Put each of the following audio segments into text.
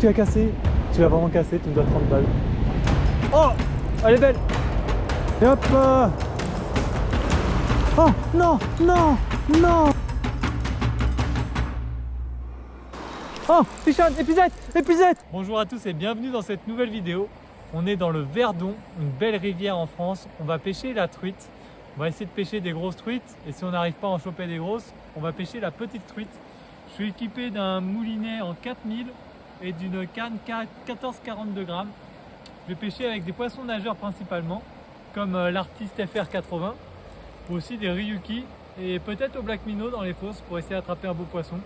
Tu l'as cassé, tu l'as vraiment cassé, tu me dois 30 balles. Oh, elle est belle. Et hop là. Oh, non, non, non. Oh, Fichon, épuisette. Bonjour à tous et bienvenue dans cette nouvelle vidéo. On est dans le Verdon, une belle rivière en France. On va pêcher la truite. On va essayer de pêcher des grosses truites. Et si on n'arrive pas à en choper des grosses, on va pêcher la petite truite. Je suis équipé d'un moulinet en 4000 et d'une canne 14-42 grammes. Je vais pêcher avec des poissons nageurs principalement, comme l'artiste FR80, ou aussi des Ryuki et peut-être au Black Minnow dans les fosses pour essayer d'attraper un beau poisson.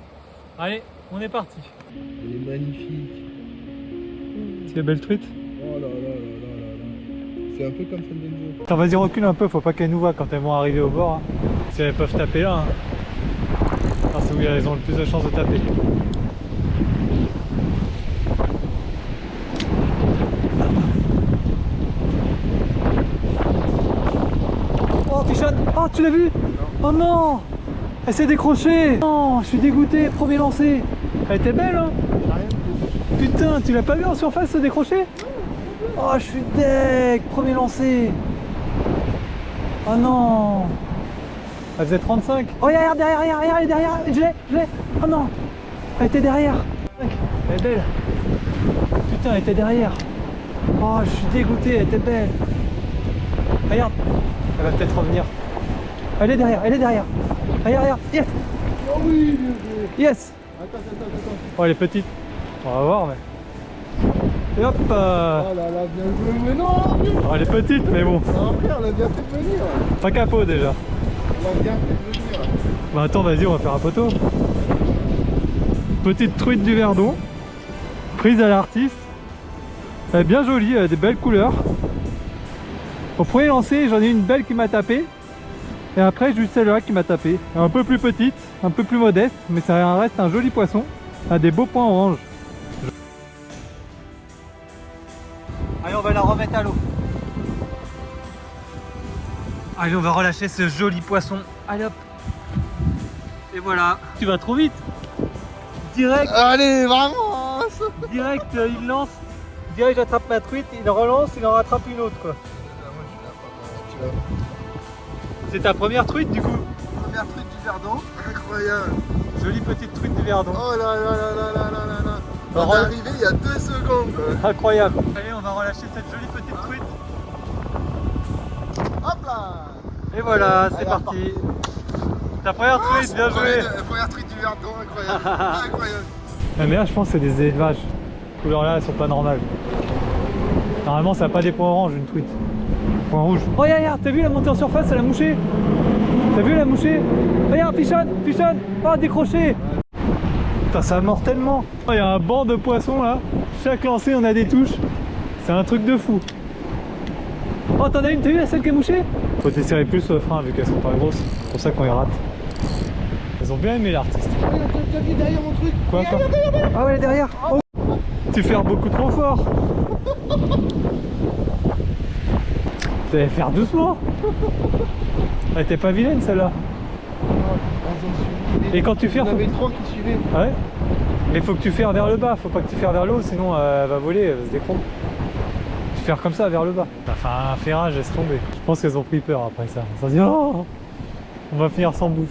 Allez, on est parti. Elle est magnifique. C'est la belle truite. Oh là là là là là là. C'est un peu comme celle d'Enzo. Attends, vas-y, recule un peu, faut pas qu'elles nous voient quand elles vont arriver au bord. Hein. Si elles peuvent taper là, hein. C'est où elles ont le plus de chances de taper. Oh, Fichon. Oh, tu l'as vu? Non. Oh non, elle s'est décrochée. Non, je suis dégoûté, premier lancé. Elle était belle, hein? Putain, tu l'as pas vu en surface se décrocher? Oh, je suis deg, premier lancé. Oh non. Elle faisait 35. Oh, regarde, derrière, elle est derrière. Je l'ai. Oh non. Elle était derrière. Elle est belle. Putain, elle était derrière. Oh, je suis dégoûté, elle était belle. Regarde. Elle va peut-être revenir. Elle est derrière. Regarde. Yes. Oh oui. Yes. Attends. Oh, elle est petite. On va voir, mais... Et hop. Oh là là, bien joué. Mais non. Oh, elle est petite, mais bon. Non, frère, elle a bien fait de venir. Pas capot déjà. Elle a bien fait de venir. Bah attends, vas-y, on va faire un poteau. Petite truite du Verdon, prise à l'artiste. Elle est bien jolie, elle a des belles couleurs. Au premier lancer, j'en ai une belle qui m'a tapé. Et après, j'ai eu celle-là qui m'a tapé. Un peu plus petite, un peu plus modeste, mais ça reste un joli poisson. Elle a des beaux points orange. Allez, on va la remettre à l'eau. Allez, on va relâcher ce joli poisson. Allez hop. Et voilà. Tu vas trop vite. Direct. Allez, vraiment. Direct, il lance. Direct, j'attrape ma truite, il relance, il en rattrape une autre quoi. C'est ta première truite du coup? Première truite du Verdon. Incroyable. Jolie petite truite du Verdon. Oh là là là là là là là. On est arrivé il y a 2 secondes. Incroyable. Allez, on va relâcher cette jolie petite truite. Hop là. Et voilà, c'est allez, parti. Ta première truite, bien joué. Première truite du Verdon, incroyable. Incroyable. La mer, je pense que c'est des élevages. Les couleurs là, elles sont pas normales. Normalement, ça n'a pas des points orange, une truite. Point rouge. Oh, regarde, t'as vu la montée en surface, elle a mouché. T'as vu la mouché? Regarde, Fichon. Oh, décroché. Putain, ça mord tellement. Il y a un banc de poissons là. Chaque lancée, on a des touches. C'est un truc de fou. Oh, t'en as une, t'as vu celle qui est mouchée? Faut desserrer plus sur le frein vu qu'elles sont pas grosses. C'est pour ça qu'on les rate. Elles ont bien aimé l'artiste. T'as vu derrière mon truc? Quoi? Ah ouais, elle est derrière. Oh. Tu fermes beaucoup trop fort. Tu vas faire doucement. Elle était pas vilaine celle-là. Et quand tu fermes... Il y en avait 3 qui suivaient. Ouais. Mais faut que tu fermes vers le bas, faut pas que tu fermes vers le haut, sinon elle va voler, elle va se décrocher. Tu fermes comme ça vers le bas. T'as fait un ferrage, laisse tomber. Je pense qu'elles ont pris peur après ça. Elles se sont dit oh, on va finir sans bouffe.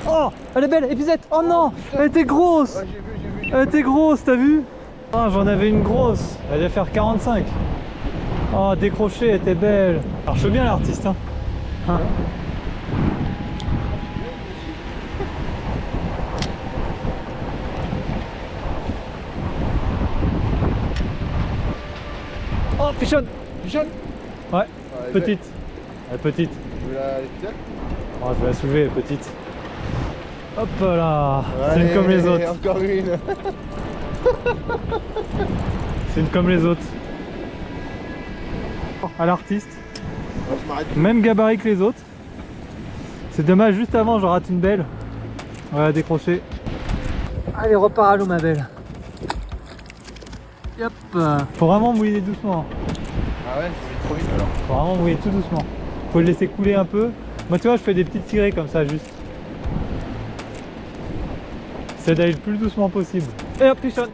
Oh, elle est belle, épuisette. Oh non, elle était grosse. Ouais, j'ai vu. Elle était grosse, t'as vu? Ah, j'en avais une grosse, elle devait faire 45. Oh, décrochée, elle était belle. Marche bien l'artiste, hein. Oh, Fichon. Ouais, petite. Elle est petite. Tu veux la l'épisode? Oh, je vais la soulever, elle est petite. Hop là. C'est une comme les autres. Encore une. C'est une comme les autres. À l'artiste. Ouais, je m'arrête. Même gabarit que les autres. C'est dommage, juste avant je rate une belle. Voilà, décroché. Allez, repars à l'eau ma belle. Hop. Faut vraiment mouiller doucement. Ah ouais, c'est trop vite alors. Faut vraiment mouiller tout doucement. Faut le laisser couler un peu. Moi tu vois, je fais des petites tirées comme ça juste. C'est d'aller le plus doucement possible. Et hop, Pichonne.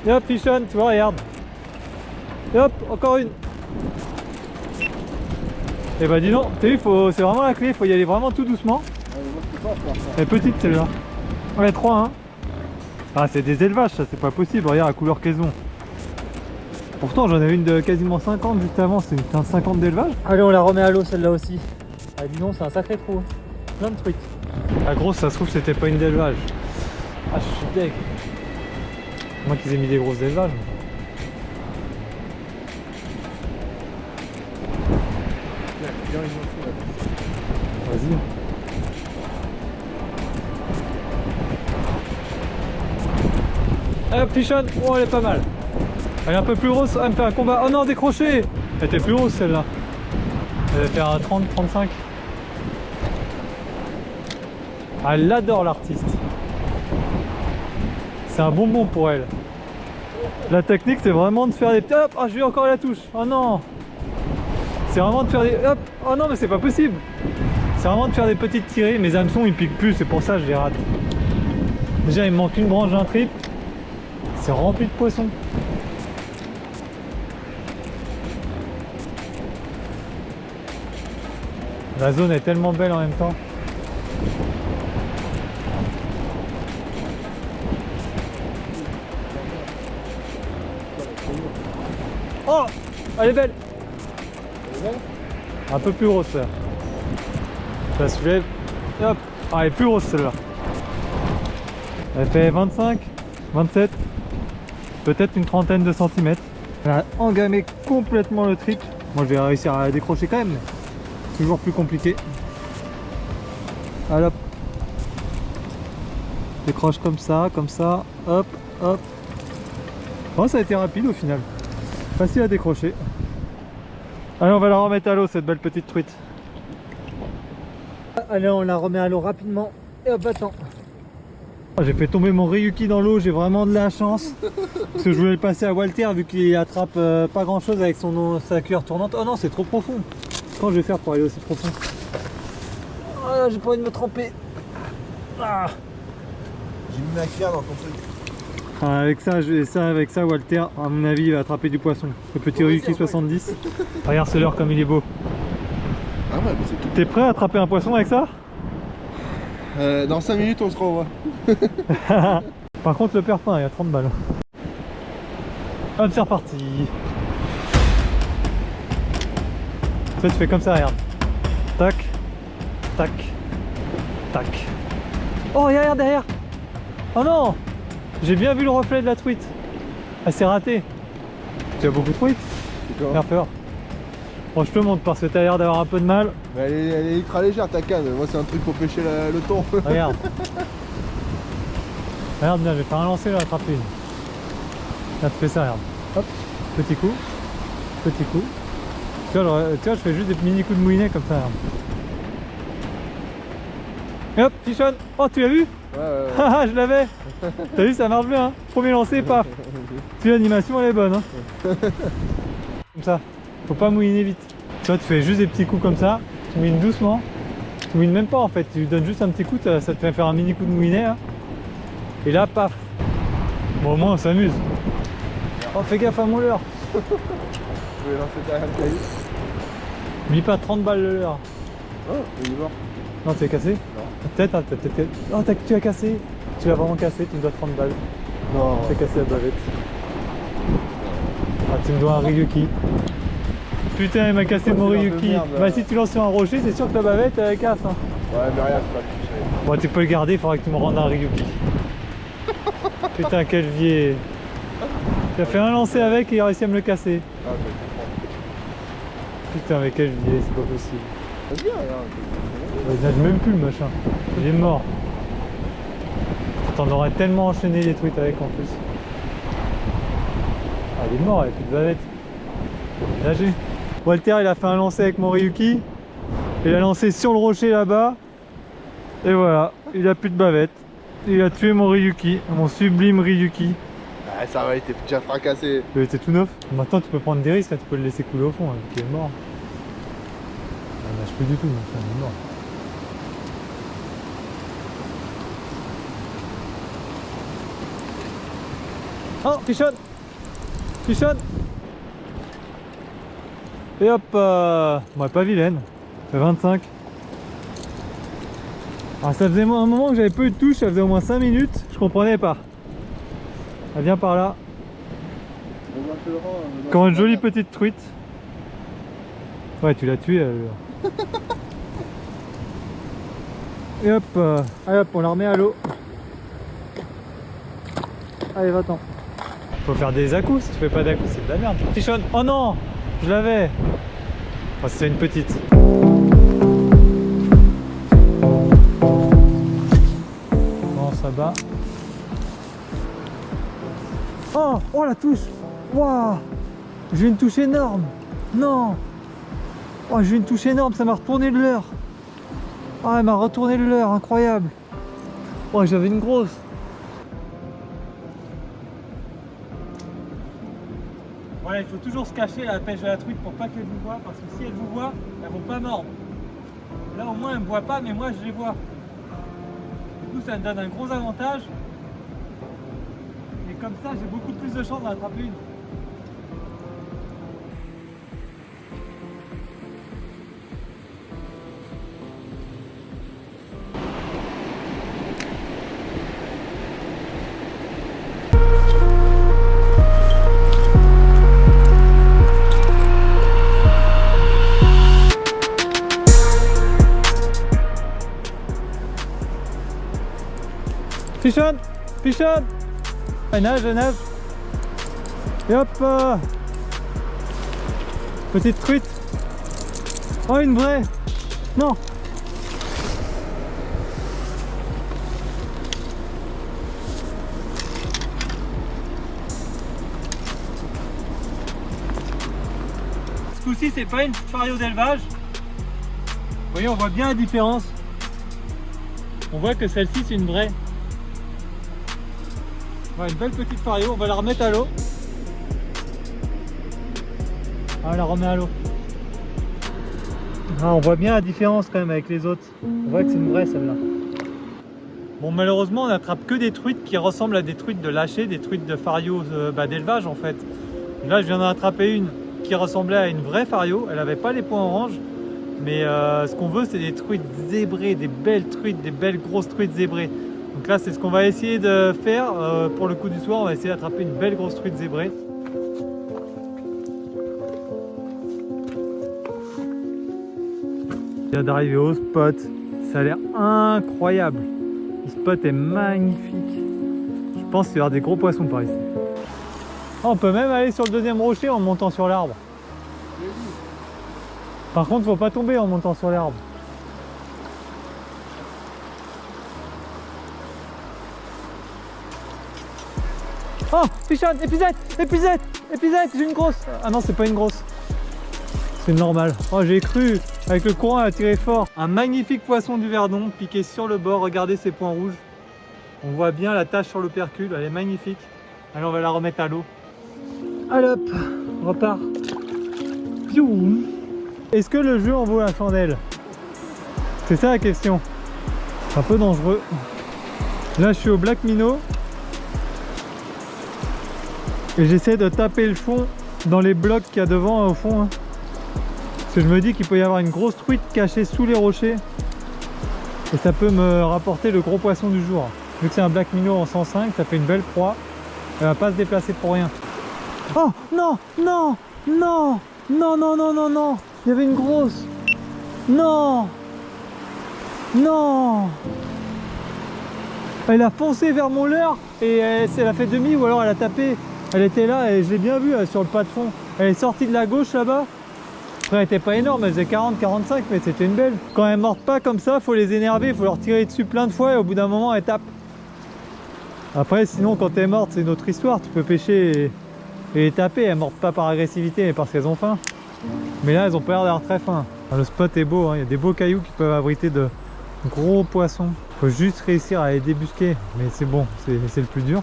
Et hop, Pichonne, tu vois, regarde. Et hop, encore une. Et bah dis donc, t'as vu, c'est vraiment la clé, il faut y aller vraiment tout doucement. Elle est petite celle-là. Ouais, 3 hein. Ah, c'est des élevages, ça, c'est pas possible. Regarde la couleur qu'elles ont. Pourtant, j'en avais une de quasiment 50 juste avant, c'est une 50 d'élevage. Allez, on la remet à l'eau celle-là aussi. Ah, dis donc, c'est un sacré trou. Plein de trucs. La grosse, ça se trouve, c'était pas une d'élevage. Ah, je suis deg. Moi qu'ils aient mis des grosses élevages. Vas-y. Hop, Pichonne. Oh, elle est pas mal. Elle est un peu plus grosse, elle me fait un combat. Oh non, décroché. Elle était plus grosse celle-là. Elle va faire un 30-35. Ah, elle adore l'artiste. C'est un bonbon pour elle. La technique, c'est vraiment de faire des petits... Hop, ah, je vais encore à la touche. Oh non. C'est vraiment de faire des... Hop. Oh non, mais c'est pas possible. C'est vraiment de faire des petites tirées. Mes hameçons, ils piquent plus, c'est pour ça que je les rate. Déjà, il me manque une branche d'un trip. C'est rempli de poissons. La zone est tellement belle en même temps. Oh, elle est belle. Un peu plus grosse là. Ça se soulève. Hop. Ah, elle est plus grosse celle-là. Elle fait 25, 27, peut-être une trentaine de centimètres. Elle a engamé complètement le trip. Moi je vais réussir à la décrocher quand même, mais toujours plus compliqué. Allez hop. Décroche comme ça, hop, hop. Oh, ça a été rapide au final. Facile à décrocher. Allez, on va la remettre à l'eau cette belle petite truite. Allez, on la remet à l'eau rapidement. Et hop, attends. J'ai fait tomber mon Ryuki dans l'eau, j'ai vraiment de la chance. Parce que je voulais le passer à Walter vu qu'il attrape pas grand chose avec sa cuillère tournante. Oh non, c'est trop profond. Comment je vais faire pour aller aussi profond? Oh, j'ai pas envie de me tremper. Ah. J'ai mis ma cuillère dans ton truc. Ah, avec ça, Walter, à mon avis, il va attraper du poisson. Le petit Ryuki 70. Regarde ce leurre comme il est beau. Ah ouais, mais c'est tout. T'es prêt à attraper un poisson avec ça? Dans 5 minutes, on se revoit. Par contre, le perpin, il y a 30 balles. Hop, c'est reparti. Ça, tu fais comme ça, regarde. Tac, tac, tac. Oh, regarde derrière. Oh non, j'ai bien vu le reflet de la truite. Elle s'est ratée. Tu as beaucoup de truites? Faire peur. Bon, je te montre parce que tu as l'air d'avoir un peu de mal. Mais elle est ultra légère ta canne. Moi, c'est un truc pour pêcher le thon. Regarde. Regarde bien, je vais faire un lancer, je vais attraper une. Là, tu fais ça, regarde. Hop, petit coup, petit coup. Tu vois, je fais juste des mini coups de moulinet comme ça, regarde. Et hop, Pichonne. Oh, tu l'as vu? Ouais. Je l'avais. T'as vu, ça marche bien, hein. Premier lancé, paf. Tu vois, l'animation, elle est bonne, hein. Comme ça. Faut pas mouiner vite. Tu vois, tu fais juste des petits coups comme ça. Tu mouines doucement. Tu mouines même pas en fait. Tu lui donnes juste un petit coup, ça te fait faire un mini coup de moulinet. Hein. Et là, paf. Bon, au moins, on s'amuse. Oh, fais gaffe à mon leurre. Je vais lancer derrière le caillou. Oublie pas 30 balles le leurre. Oh, il est mort. Non, tu as cassé? Non. Peut-être, hein, peut-être. Oh, tu as cassé. Tu l'as vraiment cassé, tu me dois 30 balles. Non. Tu as cassé la bavette. Ah, tu me dois un Ryuki. Putain, il m'a cassé mon Ryuki. Bah, si tu lances sur un rocher, c'est sûr que la bavette elle casse. Hein. Ouais, mais regarde, c'est pas touché. Bon, tu peux le garder, il faudra que tu me rendes un Ryuki. Putain, quel vieux. Tu as fait un lancer avec et il a réussi à me le casser. Ah, je comprends. Putain, mais quel vieux, c'est pas possible. Vas-y, regarde. Il nage même plus le machin. Il est mort. T'en aurais tellement enchaîné les truites avec en plus. Ah, il est mort, il a plus de bavette. Il a nagé. Walter, il a fait un lancer avec mon Ryuki. Il a lancé sur le rocher là-bas. Et voilà, il a plus de bavette. Il a tué mon Ryuki, mon sublime Ryuki. Ah, ça va, il était déjà fracassé. Il était tout neuf. Maintenant, tu peux prendre des risques, là, tu peux le laisser couler au fond, hein, il est mort. Il nage plus du tout, donc il est mort. Oh, fichonne. Fichonne. Et hop, ouais, pas vilaine. Ça fait 25. Alors ça faisait un moment que j'avais peu eu de touche, ça faisait au moins 5 minutes, je comprenais pas. Elle vient par là. Comme une jolie petite truite. Ouais, tu l'as tuée. Et hop, allez hop, on la remet à l'eau. Allez, va-t'en. Faut faire des à-coups, si tu fais pas d'à-coups, c'est de la merde. Fichonne. Oh non, je l'avais. Enfin, c'est une petite. Bon, ça bat. Oh, oh la touche. Waouh, j'ai une touche énorme. Non. Oh, j'ai une touche énorme, ça m'a retourné le leurre. Ah, elle m'a retourné le leurre, incroyable. Oh, j'avais une grosse. Voilà, il faut toujours se cacher à la pêche de la truite pour pas qu'elle vous voie, parce que si elle vous voit, elles vont pas mordre. Là au moins elle me voit pas, mais moi je les vois. Du coup ça me donne un gros avantage. Et comme ça j'ai beaucoup plus de chances d'en attraper une. Fichonne, fichonne. Elle nage, elle nage. Et hop, petite truite. Oh, une vraie. Non. Ce coup-ci, c'est pas une fario d'élevage. Vous voyez, on voit bien la différence. On voit que celle-ci, c'est une vraie. Voilà, une belle petite fario, on va la remettre à l'eau. Ah, on la remet à l'eau. Ah, on voit bien la différence quand même avec les autres. On voit que c'est une vraie celle-là. Bon, malheureusement, on n'attrape que des truites qui ressemblent à des truites de lâcher, des truites de fario d'élevage en fait. Là, je viens d'en attraper une qui ressemblait à une vraie fario. Elle n'avait pas les points orange. Mais ce qu'on veut, c'est des truites zébrées, des belles truites, des belles grosses truites zébrées. Donc là, c'est ce qu'on va essayer de faire pour le coup du soir. On va essayer d'attraper une belle grosse truite zébrée. Je viens d'arriver au spot. Ça a l'air incroyable. Le spot est magnifique. Je pense qu'il va y avoir des gros poissons par ici. On peut même aller sur le deuxième rocher en montant sur l'arbre. Par contre, faut pas tomber en montant sur l'arbre. Oh, fichonne, épisette, épisette, épisette, j'ai une grosse. Ah non, c'est pas une grosse. C'est normal. Oh, j'ai cru, avec le courant, elle a tiré fort. Un magnifique poisson du Verdon, piqué sur le bord. Regardez ces points rouges. On voit bien la tache sur l'opercule, elle est magnifique. Allez, on va la remettre à l'eau. Allez hop, on repart. Est-ce que le jeu en vaut la chandelle? C'est ça la question. C'est un peu dangereux. Là, je suis au Black Minnow. Et j'essaie de taper le fond dans les blocs qu'il y a devant au fond. Parce que je me dis qu'il peut y avoir une grosse truite cachée sous les rochers. Et ça peut me rapporter le gros poisson du jour. Vu que c'est un Black Minnow en 105, ça fait une belle proie. Elle va pas se déplacer pour rien. Oh non, non, non, non, non, non, non, non. Il y avait une grosse. Non. Non. Elle a foncé vers mon leurre et elle a fait demi ou alors elle a tapé. Elle était là et je l'ai bien vue sur le pas de fond. Elle est sortie de la gauche là-bas. Après elle était pas énorme, elle faisait 40-45 mais c'était une belle. Quand elles mordent pas comme ça, faut les énerver, il faut leur tirer dessus plein de fois et au bout d'un moment elles tapent. Après sinon quand elles mordent c'est une autre histoire, tu peux pêcher et les taper, elles mordent pas par agressivité mais parce qu'elles ont faim. Mais là elles ont pas l'air d'avoir très faim. Le spot est beau, hein. Il y a des beaux cailloux qui peuvent abriter de gros poissons. Faut juste réussir à les débusquer, mais c'est bon, c'est le plus dur.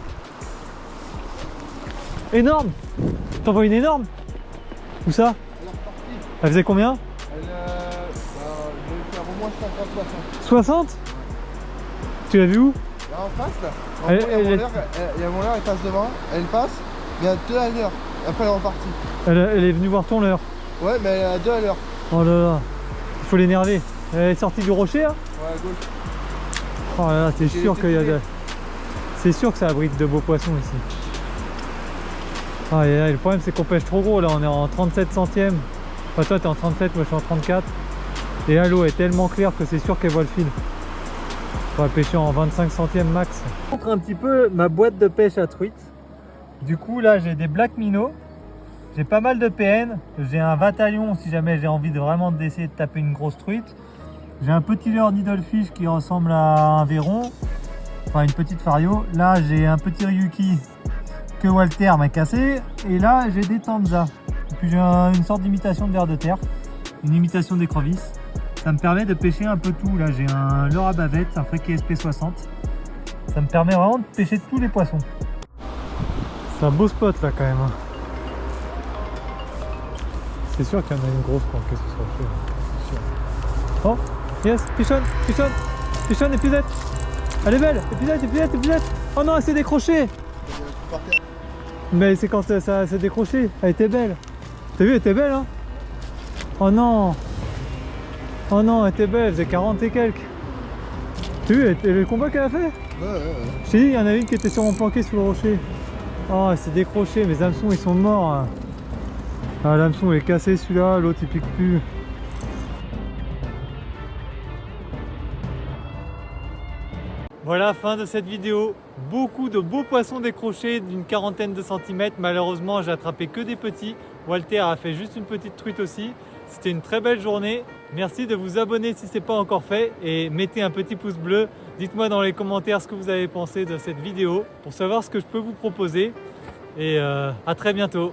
Énorme! T'en vois une énorme? Où ça? Elle faisait combien? Elle devait faire au moins 50-60. 60? Tu l'as vu où? Là, En face là, Elle- il y a mon elle- leurre, elle passe devant, elle passe, mais il y a 2 à l'heure. Après elle est repartie. Elle est venue voir ton leurre. Ouais, mais elle est à 2 à l'heure. Oh là là, il faut l'énerver. Elle est sortie du rocher là. Ouais, à gauche. Oh là là, c'est J'ai sûr été qu'il y a filmé. de... C'est sûr que ça abrite de beaux poissons ici. Ah, et le problème c'est qu'on pêche trop gros là, on est en 37 centièmes. Enfin toi t'es en 37, moi je suis en 34. Et là l'eau est tellement claire que c'est sûr qu'elle voit le fil. On va pêcher en 25 centièmes max. Je montre un petit peu ma boîte de pêche à truite. Du coup là j'ai des black minnows. J'ai pas mal de PN. J'ai un vatalion si jamais j'ai envie de vraiment d'essayer de taper une grosse truite. J'ai un petit leurre needlefish qui ressemble à un verron. Enfin une petite fario. Là j'ai un petit ryuki que Walter m'a cassé. Et là j'ai des tanza. Et puis j'ai une sorte d'imitation de ver de terre. Une imitation d'écrevisse. Ça me permet de pêcher un peu tout. Là j'ai un leurre à bavette, un fréquet SP60. Ça me permet vraiment de pêcher tous les poissons. C'est un beau spot là quand même. C'est sûr qu'il y en a une grosse pour que ce soit fait. Oh, yes, pichonne, pichonne, pichonne, épuisette. Elle est belle, épuisette, épuisette, épuisette. Oh non, elle s'est décrochée. Par terre. Mais c'est quand ça s'est décroché. Elle était belle. T'as vu, elle était belle, hein. Oh non. Oh non, elle était belle, elle faisait 40 et quelques. T'as vu le combat qu'elle a fait? Ouais. Je t'ai dit, il y en a une qui était sûrement planquée sous le rocher. Oh, elle s'est décrochée, mes hameçons ils sont morts. Hein. Ah, l'hameçon est cassé celui-là, l'autre il pique plus. Voilà, fin de cette vidéo. Beaucoup de beaux poissons décrochés d'une quarantaine de centimètres. Malheureusement, j'ai attrapé que des petits. Walter a fait juste une petite truite aussi. C'était une très belle journée. Merci de vous abonner si ce n'est pas encore fait et mettez un petit pouce bleu. Dites-moi dans les commentaires ce que vous avez pensé de cette vidéo pour savoir ce que je peux vous proposer. Et à très bientôt.